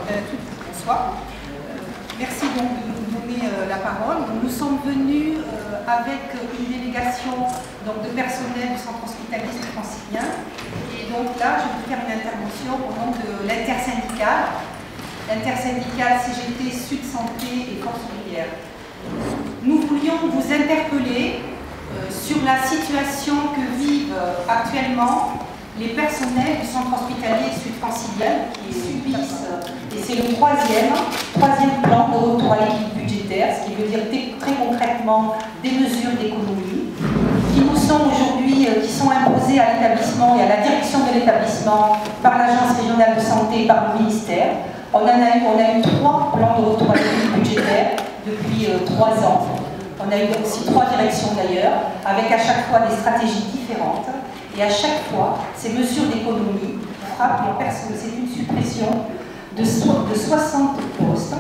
Bonsoir. Merci donc de nous donner la parole. Nous sommes venus avec une délégation donc, de personnel du centre hospitalier francilien. Et donc là, je vais faire une intervention au nom de l'intersyndicale. L'intersyndicale CGT Sud Santé et Force ouvrière. Nous voulions vous interpeller sur la situation que vivent actuellement les personnels du centre hospitalier sud-francilien qui subissent, et c'est le troisième plan de retour à l'équilibre budgétaire, ce qui veut dire très concrètement des mesures d'économie qui nous sont aujourd'hui, qui sont imposées à l'établissement et à la direction de l'établissement par l'Agence régionale de santé et par le ministère. On a eu 3 plans de retour à l'équilibre budgétaire depuis 3 ans. On a eu aussi 3 directions d'ailleurs, avec à chaque fois des stratégies différentes. Et à chaque fois, ces mesures d'économie frappent les personnes. C'est une suppression de 60 postes.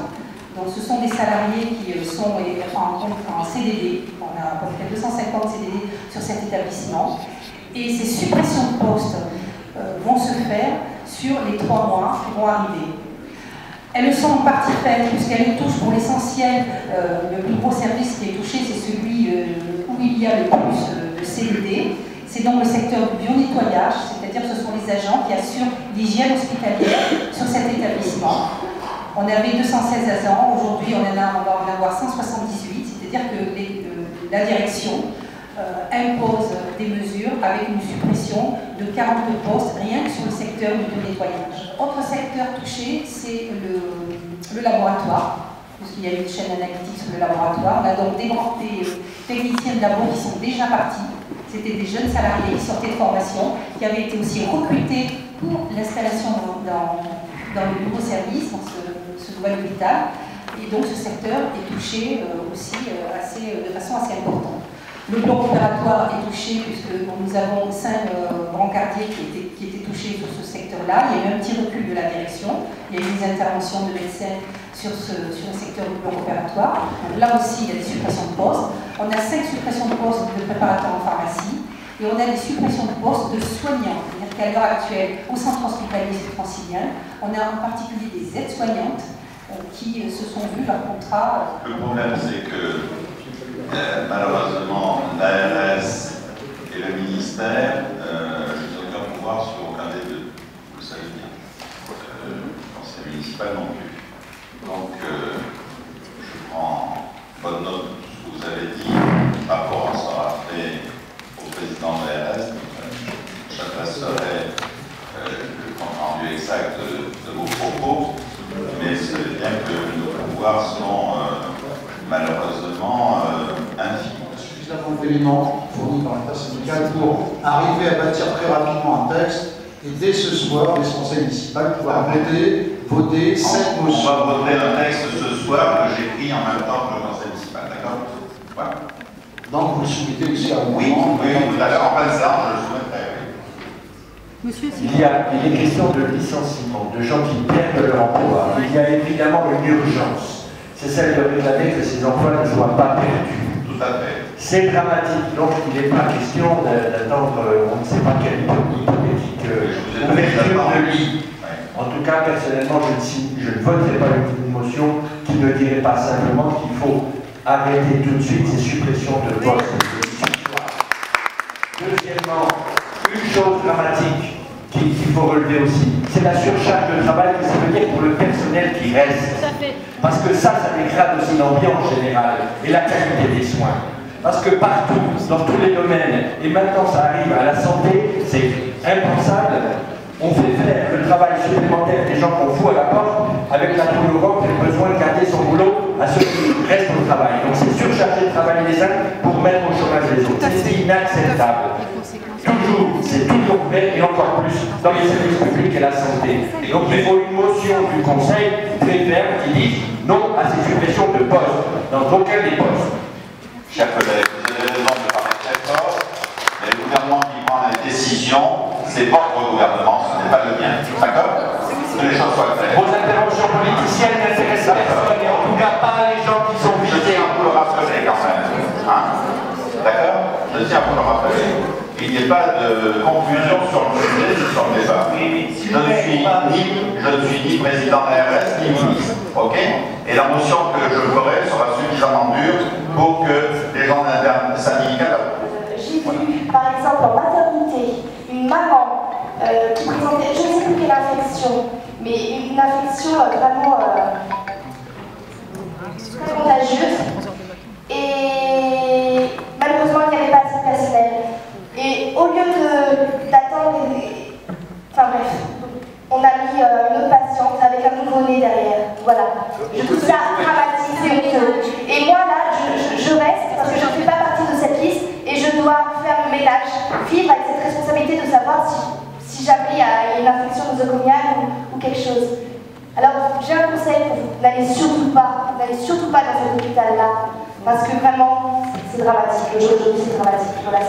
Donc ce sont des salariés qui sont en CDD. On a à peu près 250 CDD sur cet établissement. Et ces suppressions de postes vont se faire sur les 3 mois qui vont arriver. Elles sont en partie faites puisqu'elles touchent pour l'essentiel, le plus gros service qui est touché, c'est celui où il y a le plus de CDD. C'est donc le secteur du bio-nettoyage, c'est-à-dire que ce sont les agents qui assurent l'hygiène hospitalière sur cet établissement. On avait 216 agents, aujourd'hui on va en avoir 178, c'est-à-dire que la direction impose des mesures avec une suppression de 42 postes, rien que sur le secteur du bio-nettoyage. Autre secteur touché, c'est le laboratoire, puisqu'il y a une chaîne analytique sur le laboratoire. On a donc des techniciens de labo qui sont déjà partis. C'était des jeunes salariés qui sortaient de formation, qui avaient été aussi recrutés pour l'installation dans le nouveau service, dans ce nouvel hôpital. Et donc ce secteur est touché aussi de façon assez importante. Le bloc opératoire est touché puisque nous avons 5 brancardiers qui étaient touchés sur ce secteur-là. Il y a eu un petit recul de la direction. Il y a eu des interventions de médecins sur le secteur du bloc opératoire. Donc là aussi, il y a des suppressions de postes. On a 5 suppressions de postes de préparateurs en pharmacie. Et on a des suppressions de postes de soignants. C'est-à-dire qu'à l'heure actuelle, au centre hospitalier francilien, on a en particulier des aides-soignantes qui se sont vues par contrat. Le problème, c'est que malheureusement, l'ARS et le ministère n'ont aucun pouvoir sur aucun des deux. Vous le savez bien. Le conseil municipal non plus. Donc, je prends bonne note de tout ce que vous avez dit. Le rapport sera fait au président de l'ARS. J'adresserai le compte rendu exact de vos propos. Mais c'est bien que nos pouvoirs sont malheureusement infimes. Suffisamment d'éléments fournis par l'intersyndicale pour arriver à bâtir très rapidement un texte et dès ce soir, les conseils municipaux pouvoir voter cette motion. On va voter un texte ce soir que j'écris en même temps que le conseil municipal, d'accord? Voilà. Donc vous le soumettez aussi à vous. Oui, tout à l'heure, en plein ça, je le soumettrai. Monsieur, il est question de licenciement, de gens qui perdent leur emploi. Il y a évidemment une urgence. C'est celle de réclamer que ces emplois ne soient pas perdus. Tout à fait. C'est dramatique, donc il n'est pas question d'attendre, on ne sait pas quelle hypothétique ouverture de lit. En tout cas, personnellement, je ne voterai pas une motion qui ne dirait pas simplement qu'il faut arrêter tout de suite ces suppressions de postes. Deuxièmement, une chose dramatique qu'il faut relever aussi, c'est la surcharge de travail que ça veut dire pour le personnel qui reste. Parce que ça dégrade aussi l'ambiance générale et la qualité des soins. Parce que partout, dans tous les domaines, et maintenant ça arrive à la santé, c'est impensable, on fait faire le travail supplémentaire des gens qu'on fout à la porte avec la poule Europe et le besoin de garder son boulot à ceux qui restent au travail. Donc c'est surcharger de travail les uns pour mettre au chômage les autres. C'est inacceptable. C'est toujours fait et encore plus dans les services publics et la santé. Et donc il faut une motion du Conseil très ferme qui dit non à ces suppressions de postes, dans aucun des postes. Chers collègues, vous avez raison de parler très fort, mais le gouvernement qui prend la décision, c'est votre gouvernement, ce n'est pas le mien. D'accord? Que les choses soient claires. Vos interventions politiciennes n'intéressent personne, et en tout cas pas les gens qui sont visés. Je tiens à vous le rappeler quand même. Hein? D'accord? Je tiens à vous le rappeler. qu'il n'y ait pas de confusion sur le sujet, sur le débat. Je ne suis ni président de l'ARS, ni ministre. Ok? Et la motion que je ferai sera suffisamment dure pour que les gens syndicats l'approuvent. J'ai vu, par exemple, en maternité, une maman qui présentait, je ne sais plus quelle infection, mais une infection vraiment très contagieuse. Et malheureusement, il n'y avait pas assez de personnel. Et au lieu d'attendre, enfin bref, on a mis une autre patiente avec un nouveau-né derrière. Voilà. Je trouve ça dramatique, c'est honteux. Et moi là, je reste parce que je ne fais pas partie de cette liste et je dois faire le ménage, vivre avec cette responsabilité de savoir si jamais il y a une infection nosocomiale ou quelque chose. Alors j'ai un conseil pour vous, n'allez surtout pas dans cet hôpital-là, parce que vraiment c'est dramatique. Aujourd'hui c'est dramatique. Voilà.